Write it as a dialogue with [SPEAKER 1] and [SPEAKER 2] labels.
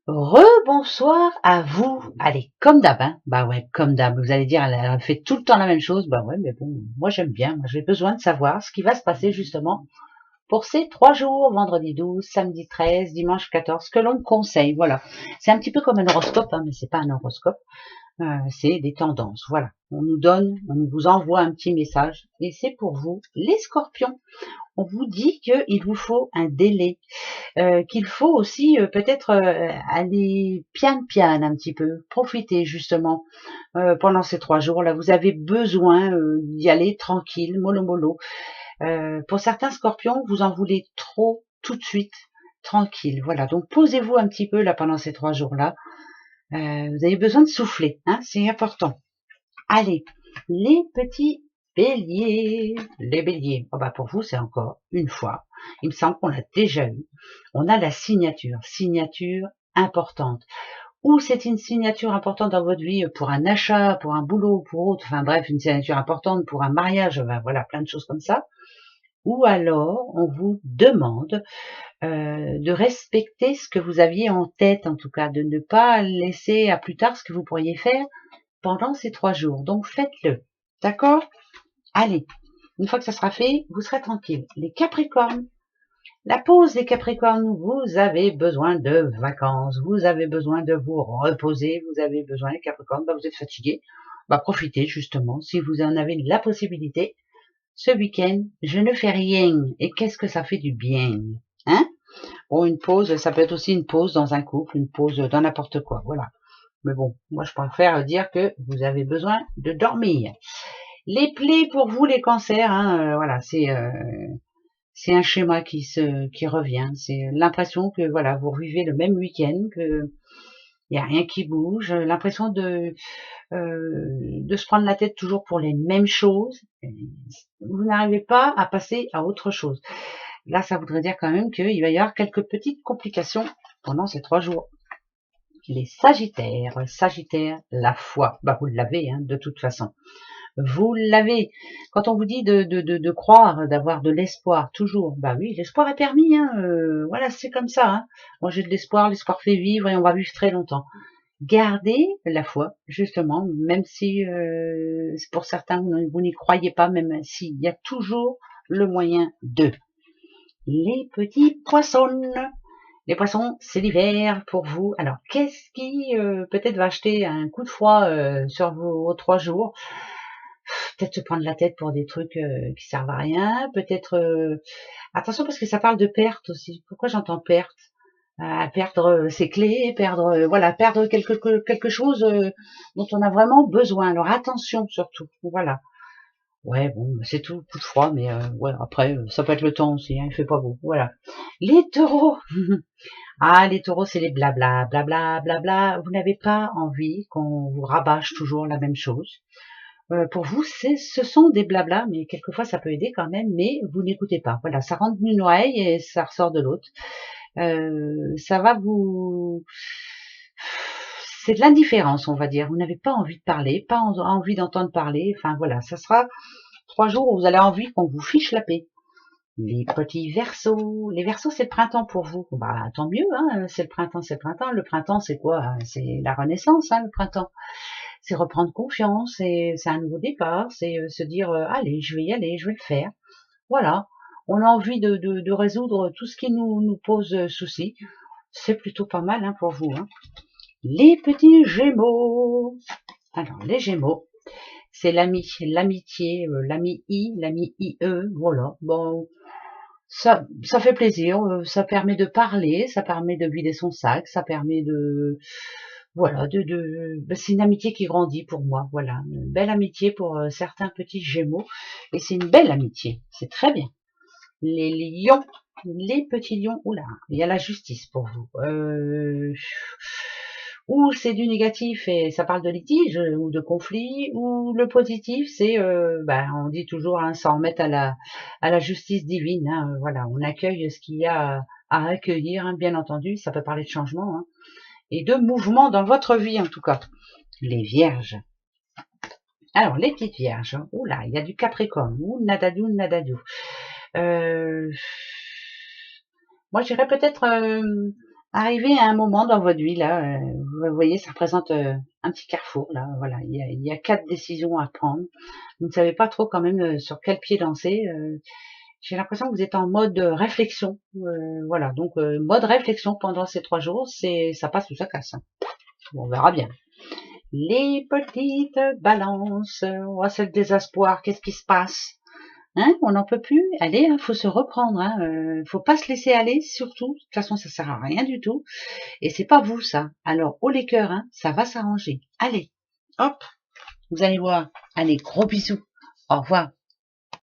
[SPEAKER 1] Rebonsoir à vous. Allez, comme d'hab, hein. Bah ouais, comme d'hab. Vous allez dire, elle fait tout le temps la même chose. Bah ouais, mais bon, moi j'aime bien. Moi j'ai besoin de savoir ce qui va se passer justement pour ces 3 jours, vendredi 12, samedi 13, dimanche 14, que l'on me conseille. Voilà. C'est un petit peu comme un horoscope, hein, mais c'est pas un horoscope. C'est des tendances. Voilà. On nous donne, on vous envoie un petit message et c'est pour vous, les scorpions. On vous dit qu'il vous faut un délai, qu'il faut aussi peut-être aller pian un petit peu, profiter justement pendant ces 3 jours là. Vous avez besoin d'y aller tranquille, mollo mollo. Pour certains scorpions, vous en voulez trop tout de suite, tranquille. Voilà, donc posez-vous un petit peu là pendant ces 3 jours là. Vous avez besoin de souffler, hein, c'est important. Allez, les petits béliers. Les béliers, oh bah pour vous, c'est encore une fois. Il me semble qu'on l'a déjà eu. On a la signature importante. Ou c'est une signature importante dans votre vie pour un achat, pour un boulot, pour autre. Enfin bref, une signature importante pour un mariage. Ben, voilà, plein de choses comme ça. Ou alors, on vous demande de respecter ce que vous aviez en tête, en tout cas, de ne pas laisser à plus tard ce que vous pourriez faire pendant ces 3 jours. Donc faites-le. D'accord? Allez, une fois que ça sera fait, vous serez tranquille. Les Capricornes, la pause des Capricornes, vous avez besoin de vacances, vous avez besoin de vous reposer, vous avez besoin, les Capricornes, bah vous êtes fatigués, bah profitez justement, si vous en avez la possibilité. Ce week-end, je ne fais rien. Et qu'est-ce que ça fait du bien? Hein? Bon, une pause, ça peut être aussi une pause dans un couple, une pause dans n'importe quoi, voilà. Mais bon, moi je préfère dire que vous avez besoin de dormir. Les plaies pour vous, les cancers, hein, voilà, c'est un schéma qui revient. C'est l'impression que voilà, vous revivez le même week-end, que il y a rien qui bouge, l'impression de se prendre la tête toujours pour les mêmes choses. Vous n'arrivez pas à passer à autre chose. Là, ça voudrait dire quand même qu'il va y avoir quelques petites complications pendant ces 3 jours. Les Sagittaires, la foi, bah vous l'avez, hein, de toute façon. Vous l'avez. Quand on vous dit de croire, d'avoir de l'espoir, toujours, bah oui, l'espoir est permis, hein, voilà, c'est comme ça. Hein. Moi j'ai de l'espoir, l'espoir fait vivre et on va vivre très longtemps. Gardez la foi, justement, même si pour certains vous n'y croyez pas, même s'il y a toujours le moyen de. Les petits poissons. Les poissons, c'est l'hiver pour vous. Alors, qu'est-ce qui peut-être va acheter un coup de froid sur vos 3 jours? Peut-être se prendre la tête pour des trucs qui servent à rien. Peut-être attention parce que ça parle de perte aussi. Pourquoi j'entends perte? Perdre ses clés, perdre voilà, perdre quelque chose dont on a vraiment besoin. Alors attention surtout. Voilà. Ouais, bon, c'est tout, coup de froid, mais ouais, après, ça peut être le temps aussi, hein, il fait pas beau. Voilà. Les taureaux. Ah, les taureaux, c'est les blabla, blabla, blabla. Vous n'avez pas envie qu'on vous rabâche toujours la même chose. Pour vous, ce sont des blabla, mais quelquefois ça peut aider quand même, mais vous n'écoutez pas. Voilà, ça rentre d'une oreille et ça ressort de l'autre. Ça va vous... C'est de l'indifférence, on va dire. Vous n'avez pas envie de parler, pas envie d'entendre parler. Enfin voilà, ça sera 3 jours où vous avez envie qu'on vous fiche la paix. Les petits Verseaux. Les Verseaux, c'est le printemps pour vous. Bah tant mieux, hein, c'est le printemps, c'est le printemps. Le printemps, c'est quoi? C'est la renaissance, hein, le printemps. C'est reprendre confiance, c'est un nouveau départ, c'est se dire allez, je vais y aller, je vais le faire. Voilà. On a envie de résoudre tout ce qui nous pose souci. C'est plutôt pas mal hein, pour vous. Hein. Les petits Gémeaux. Alors les Gémeaux, c'est l'amitié, l'ami IE, voilà. Bon, ça fait plaisir, ça permet de parler, ça permet de vider son sac, ça permet de voilà, c'est une amitié qui grandit pour moi, voilà, une belle amitié pour certains petits Gémeaux, et c'est une belle amitié, c'est très bien. Les lions, les petits lions, oula, il y a la justice pour vous. Ou c'est du négatif et ça parle de litige ou de conflit, ou le positif c'est, on dit toujours, hein, s'en remettre à la justice divine. Hein, voilà, on accueille ce qu'il y a à accueillir, hein, bien entendu. Ça peut parler de changement hein, et de mouvement dans votre vie en tout cas. Les vierges. Alors les petites vierges. Oula, il y a du Capricorne. Ou nadadou, nadadou. Moi, j'irais peut-être arriver à un moment dans votre vie, là, vous voyez, ça représente un petit carrefour, là, voilà, il y a 4 décisions à prendre. Vous ne savez pas trop quand même sur quel pied danser. J'ai l'impression que vous êtes en mode réflexion. Voilà, donc mode réflexion pendant ces 3 jours, ça passe ou ça casse. Hein. Bon, on verra bien. Les petites balances, oh, c'est le désespoir, qu'est-ce qui se passe? Hein, on n'en peut plus. Allez, hein, faut se reprendre. Hein, faut pas se laisser aller, surtout. De toute façon, ça sert à rien du tout. Et c'est pas vous, ça. Alors, haut les cœurs, hein, ça va s'arranger. Allez, hop, vous allez voir. Allez, gros bisous. Au revoir.